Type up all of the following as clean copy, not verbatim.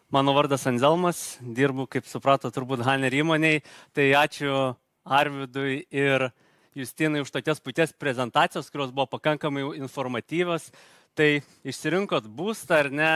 Mano vardas Anzelmas, dirbu, kaip suprato, turbūt Haner įmoniai. Tai ačiū Arvidui ir Justinai už tokias puikias prezentacijos, kurios buvo pakankamai informatyvios. Tai išsirinkot būstą ar ne,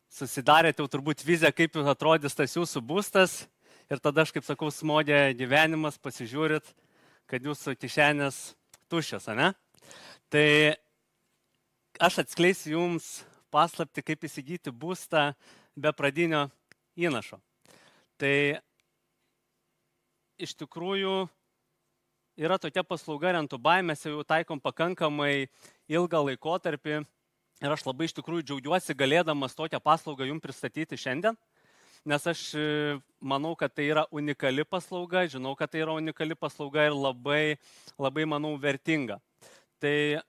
susidarėte jau turbūt viziją, kaip atrodys tas jūsų būstas. Ir tada aš, kaip sakau, smogė gyvenimas, pasižiūrit, kad jūsų kišenės tuščios, ne? Tai aš atskleisiu jums paslapti, kaip įsigyti būstą be pradinio įnašo. Tai iš tikrųjų yra tokia paslauga Rent2Buy, mes jau taikom pakankamai ilgą laikotarpį ir aš labai iš tikrųjų džiaugiuosi galėdamas tokią paslaugą jums pristatyti šiandien, nes aš manau, kad tai yra unikali paslauga, žinau, kad tai yra unikali paslauga ir labai manau, vertinga. Tai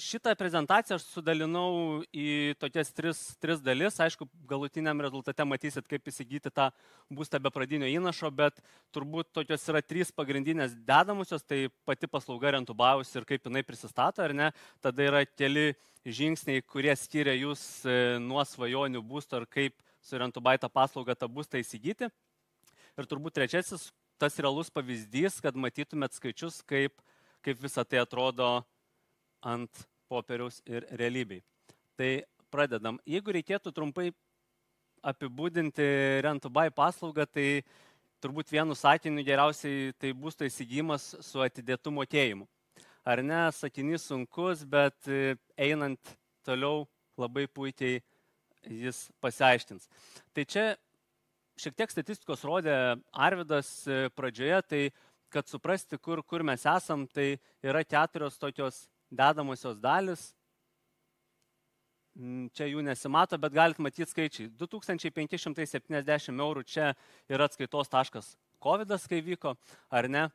šitą prezentaciją aš sudalinau į tokias tris dalis. Aišku, galutiniam rezultate matysit, kaip įsigyti tą būstą be pradinio įnašo, bet turbūt tokios yra trys pagrindinės dedamosios, tai pati paslauga Rent2Buy ir kaip jinai prisistato, ar ne. Tada yra keli žingsniai, kurie skiria jūs nuo svajonių būsto ir kaip su Rent2Buy tą paslaugą tą būstą įsigyti. Ir turbūt trečiasis, tas realus pavyzdys, kad matytumėt skaičius, kaip visą tai atrodo ant popieriaus ir realybei. Tai pradedam. Jeigu reikėtų trumpai apibūdinti Rent2Buy paslaugą, tai turbūt vienu sakiniu geriausiai tai būsto įsigijimas su atidėtu mokėjimu. Ar ne, sakinys sunkus, bet einant toliau labai puikiai jis pasiaiškins. Tai čia šiek tiek statistikos rodė Arvidas pradžioje, tai kad suprasti, kur mes esam, tai yra 4 tokios dedamosios dalis. Čia jų nesimato, bet galite matyti skaičiai. 2570 eurų čia yra atskaitos taškas Covidas, kai vyko, ar ne?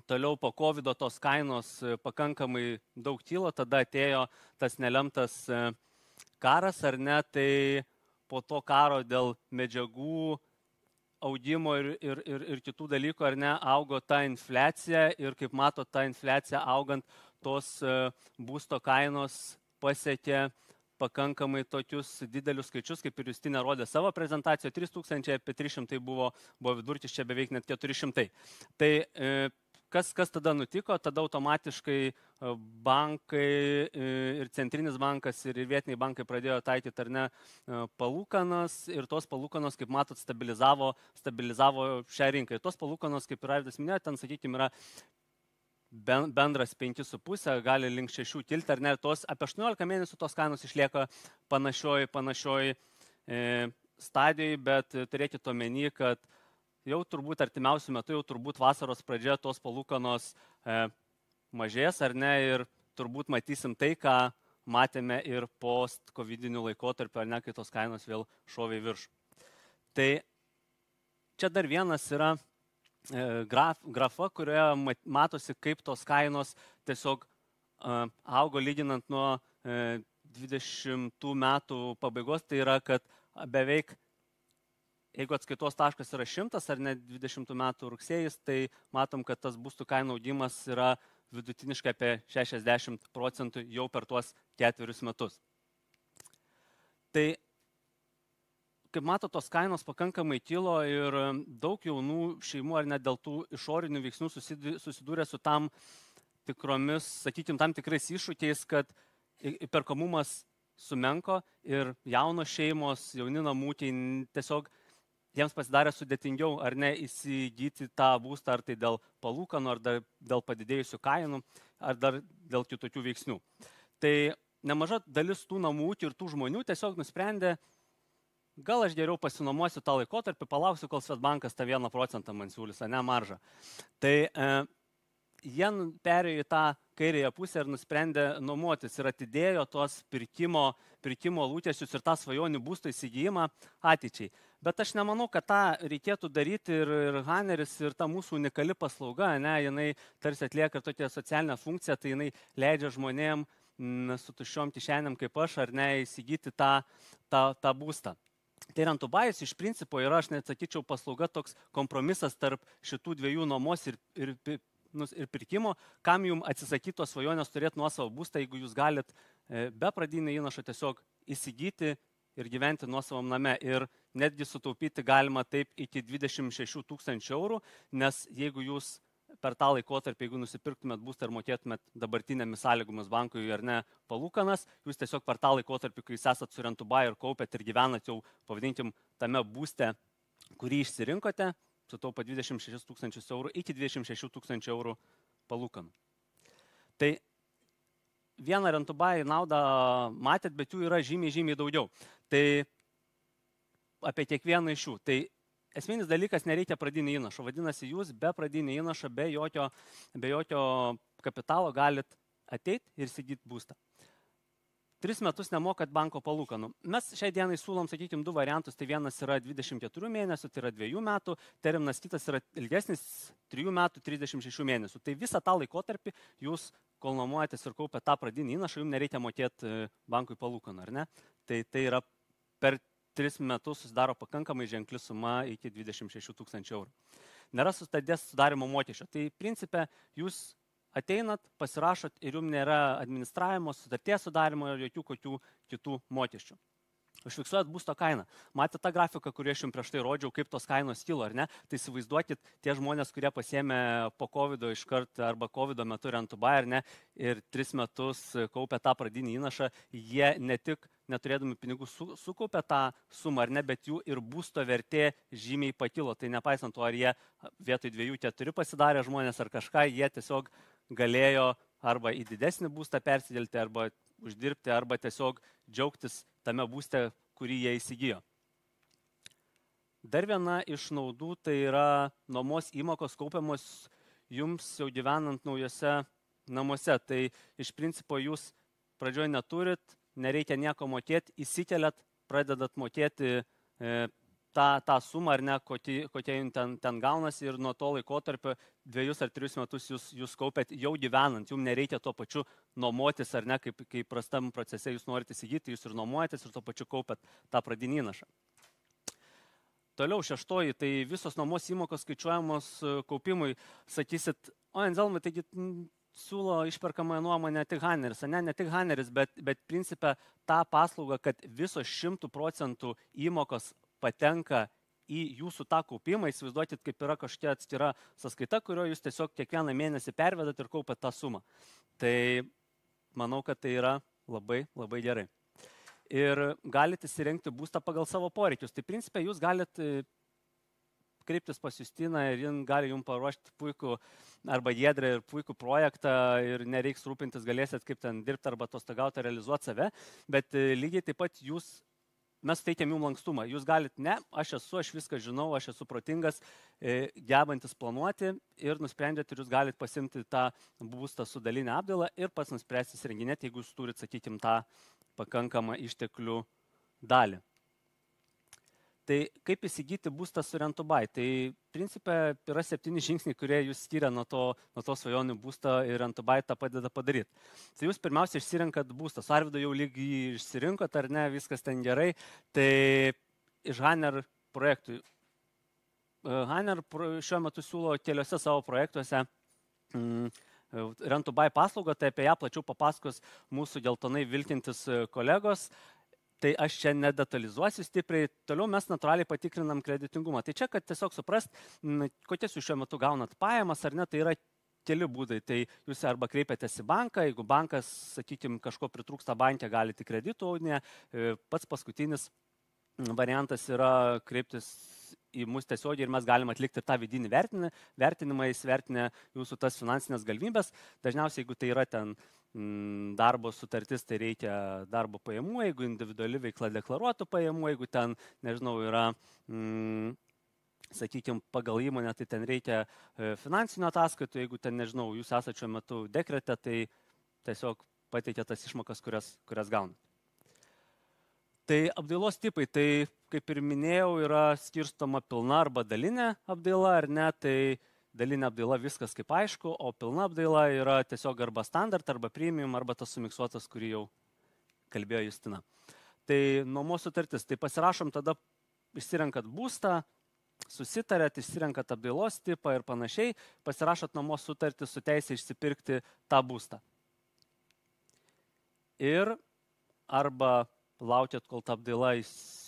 Toliau po Covido tos kainos pakankamai daug kilo, tada atėjo tas nelemtas karas, ar ne? Tai po to karo dėl medžiagų augimo ir kitų dalykų, ar ne, augo ta infliacija ir kaip mato, ta infliacija augant, tos būsto kainos pasiekė pakankamai tokius didelius skaičius, kaip ir Justinė rodė savo prezentacijoje, 3000, apie 300 buvo vidurkis, čia beveik net 400. Tai kas tada nutiko? Tada automatiškai bankai ir centrinis bankas ir vietiniai bankai pradėjo taikyti, ar ne, palūkanas ir tos palūkanos, kaip matot, stabilizavo šią rinką. Ir tos palūkanos, kaip ir Arvidas minėjo, ten, sakykime, yra bendras 5,5, gali link 6 kilti, ar ne, tos apie 18 mėnesių tos kainos išlieka panašioj stadijai, bet turėkite omeny, kad jau turbūt artimiausių metų, jau turbūt vasaros pradžioje tos palūkanos mažės, ar ne, ir turbūt matysim tai, ką matėme ir post-covidinių laikotarpių, ar ne, kai tos kainos vėl šovė į viršų. Tai čia dar vienas yra grafa, kurioje matosi, kaip tos kainos tiesiog augo lyginant nuo 20 metų pabaigos. Tai yra, kad beveik, jeigu atskaitos taškas yra 100 ar ne 20 metų rugsėjais, tai matom, kad tas būstų kainų augimas yra vidutiniškai apie 60% jau per tuos 4 metus. Tai kaip mato, tos kainos pakankamai kilo ir daug jaunų šeimų ar net dėl tų išorinių veiksnių susidūrė su tam tikromis, sakykime, tam tikrais iššūkiais, kad įperkamumas sumenko ir jaunos šeimos, jauni namūkiai tiesiog jiems pasidarė sudėtingiau ar ne įsigyti tą būstą, ar tai dėl palūkanų, ar dėl padidėjusių kainų, ar dar dėl kitokių veiksnių. Tai nemaža dalis tų namūkių ir tų žmonių tiesiog nusprendė, gal aš geriau pasinuomosiu tą laikotarpį, palauksiu, kol Swedbankas tą 1% man siūlys, ne maržą. Tai jie perėjo į tą kairėje pusę ir nusprendė nuomotis ir atidėjo tos pirkimo lūkesčius ir tą svajonių būsto įsigijimą ateičiai. Bet aš nemanau, kad tą reikėtų daryti ir Haneris, ir ta mūsų unikali paslauga, ne, jinai tarsi atlieka tokią socialinę funkciją, tai jinai leidžia žmonėm su tuščiom kišenėm kaip aš, ar ne, įsigyti tą būstą. Tai Rent2Buy iš principo yra, aš net sakyčiau, paslauga toks kompromisas tarp šitų dviejų nuomos ir pirkimo, kam jums atsisakyti tos svajonės turėti nuosavą būstą, jeigu jūs galit be pradinio įnašo tiesiog įsigyti ir gyventi nuosavam name. Ir netgi sutaupyti galima taip iki 26 000 eurų, nes jeigu jūs per tą laikotarpį, jeigu nusipirktumėt būstą ir mokėtumėt dabartinėmis sąlygomis bankui ar ne palūkanas, jūs tiesiog per tą laikotarpį, kai jūs esat su Rent2Buy ir kaupėt ir gyvenat jau, pavadinkim, tame būste, kurį išsirinkote, sutaupa 26 000 eurų iki 26 000 eurų palūkanų. Tai vieną Rent2Buy naudą matėt, bet jų yra žymiai daugiau. Tai apie kiekvieną iš jų. Tai esminis dalykas, nereikia pradinio įnašo. Vadinasi, jūs be pradinio įnašo, be jokio kapitalo galit ateiti ir įsigyti būstą. 3 metus nemokat banko palūkanų. Mes šiai dienai siūlom, sakykime, 2 variantus. Tai vienas yra 24 mėnesių, tai yra 2 metų terminas, kitas yra ilgesnis 3 metų 36 mėnesių. Tai visą tą laikotarpį jūs, kol nuomojatės ir kaupia tą pradinį įnašą, jums nereikia mokėti bankui palūkanų, ar ne? Tai yra per 3 metus susidaro pakankamai ženkli suma iki 26 000 eurų. Nėra sutarties sudarimo mokesčio. Tai principe jūs ateinat, pasirašot ir jums nėra administravimo, sutarties sudarimo ir jokių kokių kitų mokesčių. Užfiksuojat būsto kainą. Matėte tą grafiką, kurį aš jums prieš tai rodžiau, kaip tos kainos kilo, ar ne? Tai įsivaizduokit, tie žmonės, kurie pasiėmė po COVID iškart arba COVID metu Rent2Buy, ar ne, ir 3 metus kaupė tą pradinį įnašą, jie ne tik neturėdami pinigų sukaupė tą sumą, ar ne, bet jų ir būsto vertė žymiai pakilo. Tai nepaisant to, ar jie vietoj 2-4 pasidarė žmonės ar kažką, jie tiesiog galėjo arba į didesnį būstą persidėlti, arba uždirbti, arba tiesiog džiaugtis tame būste, kurį jie įsigijo. Dar viena iš naudų tai yra nuomos įmokos kaupiamos jums jau gyvenant naujose namuose. Tai iš principo jūs pradžioje neturit, nereikia nieko mokėti, įsikeliat, pradedat mokėti tą sumą ar ne, kokia jums ten gaunasi ir nuo to laikotarpio 2 ar 3 metus jūs kaupėt jau gyvenant, jums nereikia tuo pačiu nuomotis ar ne, kaip prastam procese jūs norite įsigyti, jūs ir nuomojatės ir tuo pačiu kaupėt tą pradinį įnašą. Toliau 6, tai visos nuomos įmokos skaičiuojamos kaupimui, sakysit, Anzelmai, taigi siūlo išperkamąją nuomą ne tik Haneris, ne tik Haneris, bet principe tą paslaugą, kad visos 100% įmokos patenka į jūsų tą kaupimą, įsivaizduokit, kaip yra kažkokia atskira sąskaita, kurio jūs tiesiog kiekvieną mėnesį pervedat ir kaupat tą sumą. Tai manau, kad tai yra labai gerai. Ir galite įsirengti būstą pagal savo poreikius. Tai principe jūs galite kreiptis pas Justiną ir jin gali jums paruošti puikų arba Giedrę ir puikų projektą ir nereiks rūpintis, galėsit kaip ten dirbti arba atostogauti, realizuoti save, bet lygiai taip pat mes teikiam jums lankstumą. Jūs galite, aš viską žinau, aš esu protingas, gebantis planuoti ir nusprendžiat ir jūs galite pasimti tą būstą su dalinė apdaila ir pats nuspręsti įsirenginėti, jeigu jūs turit, sakykime, tą pakankamą išteklių dalį. Tai kaip įsigyti būstą su Rent2Buy? Tai principe yra 7 žingsniai, kurie jūs skiria nuo to svajonių būsto ir Rent2Buy tą padeda padaryti. Tai jūs pirmiausia išsirenkat būstą. Su Arvydu jau lygiai išsirinkot, ar ne, viskas ten gerai. Tai iš Haner projektų. Haner šiuo metu siūlo keliose savo projektuose Rent2Buy paslaugą, tai apie ją plačiau papasakos mūsų geltonai vilkintis kolegos. Tai aš čia nedetalizuosiu stipriai, toliau mes natūraliai patikrinam kreditingumą. Tai čia, kad tiesiog suprast, kokias jūs šiuo metu gaunat pajamas ar ne, tai yra keli būdai. Tai jūs arba kreipiatės į banką, jeigu bankas, sakykime, kažko pritrūksta banke, galite kreditų unija. Pats paskutinis variantas yra kreiptis į mus tiesiogiai ir mes galime atlikti tą vidinį vertinimą, įsivertinę jūsų tas finansinės galimybės. Dažniausiai, jeigu tai yra ten darbo sutartis, tai reikia darbo pajamų, jeigu individuali veikla deklaruotų pajamų, jeigu ten, nežinau, yra, sakykime, pagal įmonę, tai ten reikia finansinio ataskaitų, jeigu ten, nežinau, jūs esate šiuo metu dekrete, tai tiesiog pateikia tas išmokas, kurias gaunat. Tai apdailos tipai, tai kaip ir minėjau, yra skirstoma pilna arba dalinė apdaila, ar ne, tai dalinė apdaila viskas kaip aišku, o pilna apdaila yra tiesiog arba standart, arba premium, arba tas sumiksuotas, kurį jau kalbėjo Justina. Tai nuomos sutartis, tai pasirašom tada, išsirenkat būstą, susitarėt, išsirenkat apdailos tipą ir panašiai, pasirašot nuomos sutartį su teisė išsipirkti tą būstą. Ir arba laukiat, kol ta apdaila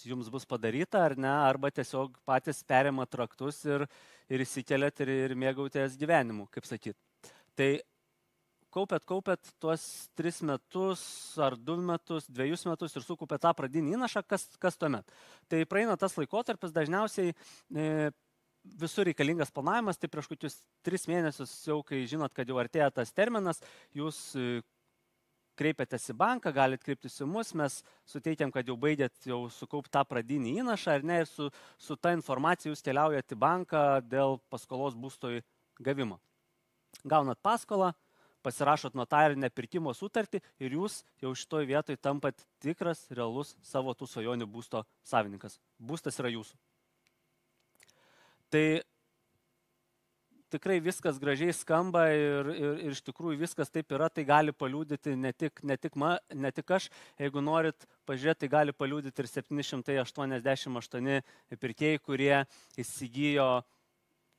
jums bus padaryta, ar ne, arba tiesiog patys perima traktus ir įsikeliat ir mėgautės gyvenimu, kaip sakyt. Tai kaupėt tuos 3 metus ar 2 metus, 2 metus ir sukaupėt tą pradinį įnašą, kas tuomet. Tai praeina tas laikotarpis, dažniausiai visur reikalingas planavimas, tai prieš kokius 3 mėnesius jau, kai žinot, kad jau artėja tas terminas, jūs kreipiatės į banką, galite kreiptis į mus, mes suteikiam, kad jau baigėt jau sukaupti tą pradinį įnašą, ar ne, ir su ta informacija jūs keliaujat į banką dėl paskolos būstoj gavimo. Gaunat paskolą, pasirašot notarinę pirkimo sutartį ir jūs jau šitoj vietoj tampat tikras, realus savo tų svajonių būsto savininkas. Būstas yra jūsų. Tai tikrai viskas gražiai skamba ir iš tikrųjų viskas taip yra, tai gali paliūdyti ne tik aš, jeigu norit pažiūrėti, tai gali paliūdyti ir 788 pirkėjai, kurie įsigijo,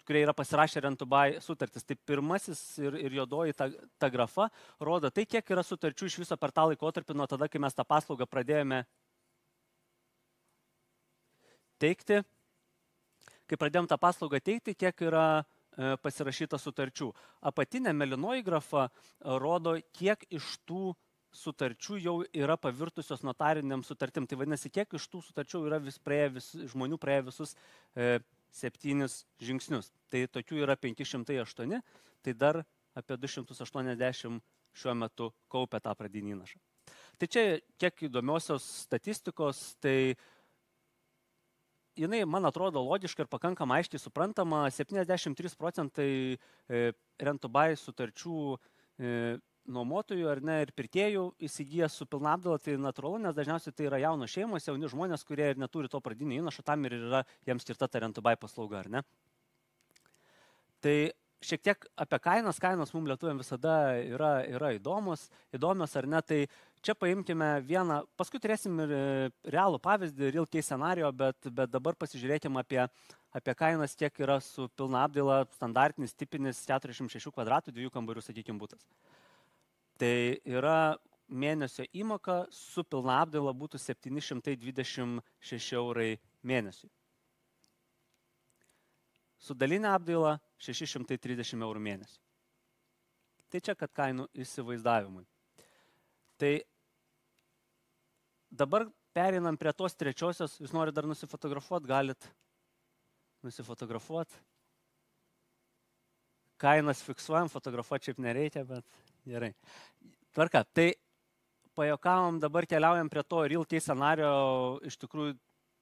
kurie yra pasirašę Rent to Buy sutartis. Tai pirmasis ir juodoji ta grafa rodo tai, kiek yra sutarčių iš viso per tą laikotarpį nuo tada, kai mes tą paslaugą pradėjome teikti. Kai pradėjom tą paslaugą teikti, kiek yra pasirašyta sutarčių. Apatinė mėlynoji grafa rodo, kiek iš tų sutarčių jau yra pavirtusios notariniam sutartim. Tai vadinasi, kiek iš tų sutarčių yra žmonių praėję visus 7 žingsnius. Tai tokių yra 508, tai dar apie 280 šiuo metu kaupia tą pradinį įnašą. Tai čia kiek įdomiosios statistikos, tai jinai, man atrodo, logiška ir pakankamai aiškiai suprantama. 73% Rent to Buy sutarčių nuomotojų ar ne ir pirkėjų įsigyja su pilna apdaila, tai natūralu, nes dažniausiai tai yra jaunos šeimos, jauni žmonės, kurie ir neturi to pradinio įnašo, tam ir yra jiems skirta ta Rent to Buy paslauga, ar ne? Tai šiek tiek apie kainas mums lietuviams visada yra įdomios, ar ne, tai čia paimkime vieną, paskui turėsim ir realų pavyzdį, real case scenario, bet dabar pasižiūrėkime apie kainas, kiek yra su pilna apdaila standartinis, tipinis 46 kvadratų, 2 kambarių, sakykime, būtas. Tai yra mėnesio įmoka su pilna apdaila būtų 726 eurai mėnesiui. Su dalinė apdaila 630 eurų mėnesiui. Tai čia, kad kainų įsivaizdavimui. Tai dabar pereinam prie tos trečiosios, jūs norit dar nusifotografuoti, galit nusifotografuoti. Kainas fiksuojam, fotografuoti šiaip nereikia, bet gerai. Tvarka, tai pajuokavom, dabar keliaujam prie to real case scenario, iš tikrųjų,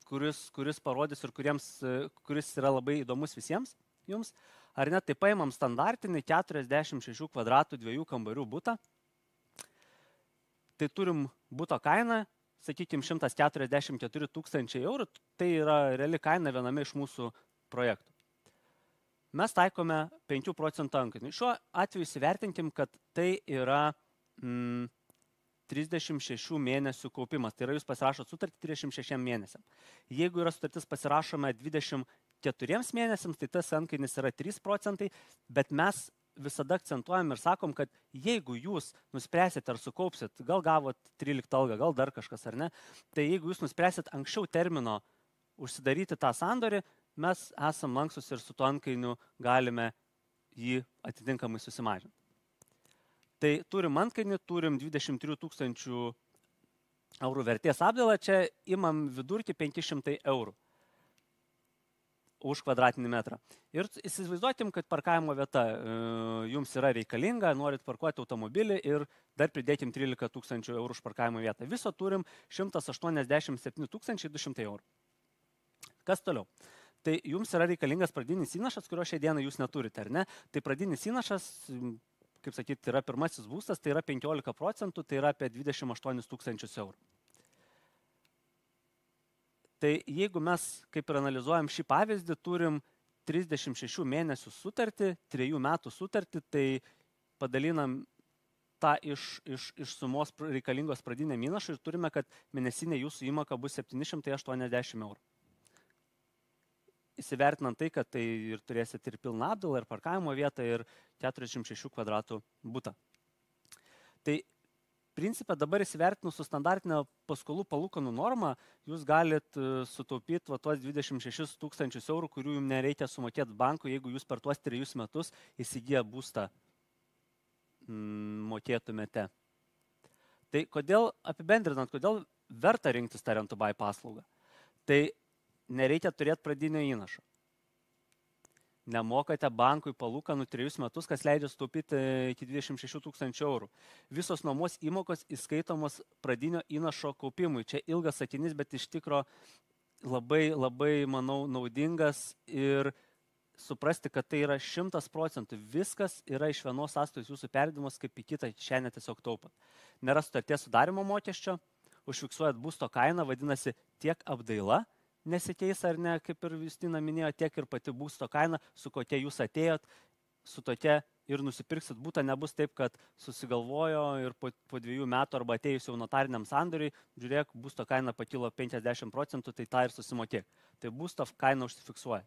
kuris parodys ir kuris yra labai įdomus visiems jums. Ar net, tai paimam standartinį 46 kvadratų 2 kambarių butą. Tai turim buto kainą, sakykime, 144 000 eurų, tai yra reali kaina viename iš mūsų projektų. Mes taikome 5% antkainį. Šiuo atveju įsivertinkim, kad tai yra 36 mėnesių kaupimas. Tai yra, jūs pasirašot sutartį 36 mėnesiam. Jeigu yra sutartis pasirašoma 24 mėnesiams, tai tas antkainis yra 3%, bet mes visada akcentuojam ir sakom, kad jeigu jūs nuspręsit ar sukaupsit, gal gavot 13 algą, gal dar kažkas ar ne, tai jeigu jūs nuspręsit anksčiau termino užsidaryti tą sandorį, mes esam lankstus ir su tuo antkainiu galime jį atitinkamai susimažinti. Tai turim antkainį, turim 23 000 eurų vertės apdailą, čia imam vidurkį 500 eurų už kvadratinį metrą. Ir įsivaizduokim, kad parkavimo vieta jums yra reikalinga, norit parkuoti automobilį ir dar pridėkim 13 000 eurų už parkavimo vietą. Viso turim 187 200 eurų. Kas toliau? Tai jums yra reikalingas pradinis įnašas, kurio šią dieną jūs neturite, ar ne? Tai pradinis įnašas, kaip sakyti, yra pirmasis būstas, tai yra 15%, tai yra apie 28 000 eurų. Tai jeigu mes, kaip ir analizuojam šį pavyzdį, turim 36 mėnesių sutartį, 3 metų sutartį, tai padalinam tą iš sumos reikalingos pradinėm įnašui ir turime, kad mėnesinė jūsų įmoka bus 780 eurų. Įsivertinant tai, kad tai ir turėsit ir pilną apdailą, ir parkavimo vietą, ir 46 kvadratų butą. Tai principė dabar įsivertinus su standartinė paskolų palūkanų norma, jūs galit sutaupyti tuos 26 000 eurų, kurių jums nereikia sumokėti bankui, jeigu jūs per tuos 3 metus įsigiję būstą mokėtumėte. Tai kodėl, apibendrinant, kodėl verta rinktis tą rent to buy paslaugą? Tai nereikia turėti pradinio įnašo. Nemokate bankui palūkanų 3 metus, kas leidžia sutaupyti iki 26 000 eurų. Visos nuomos įmokos įskaitomos pradinio įnašo kaupimui. Čia ilgas sakinys, bet iš tikro labai, manau, naudingas ir suprasti, kad tai yra 100%. Viskas yra iš vienos sąskaitos jūsų pervedimas, kaip į kitą šiandien tiesiog taupat. Nėra sutarties sudarimo mokesčio, užfiksuojat būsto kainą, vadinasi tiek apdaila, nesikeis ar ne, kaip ir Justina minėjo, tiek ir pati būsto kaina, su kokia jūs atėjot, su tokia ir nusipirksit būtą, nebus taip, kad susigalvojo ir po 2 metų arba atėjus jau notariniam sandoriui, žiūrėk, būsto kaina pakilo 50%, tai tą ir susimokėk. Tai būsto kaina užsifiksuoja.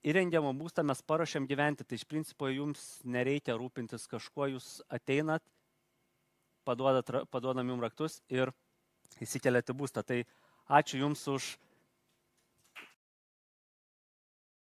Įrengiamą būstą mes paruošiam gyventi, tai iš principo jums nereikia rūpintis kažkuo, jūs ateinat, paduodam jums raktus ir įsikeliate būstą. Tai ačiū Jums už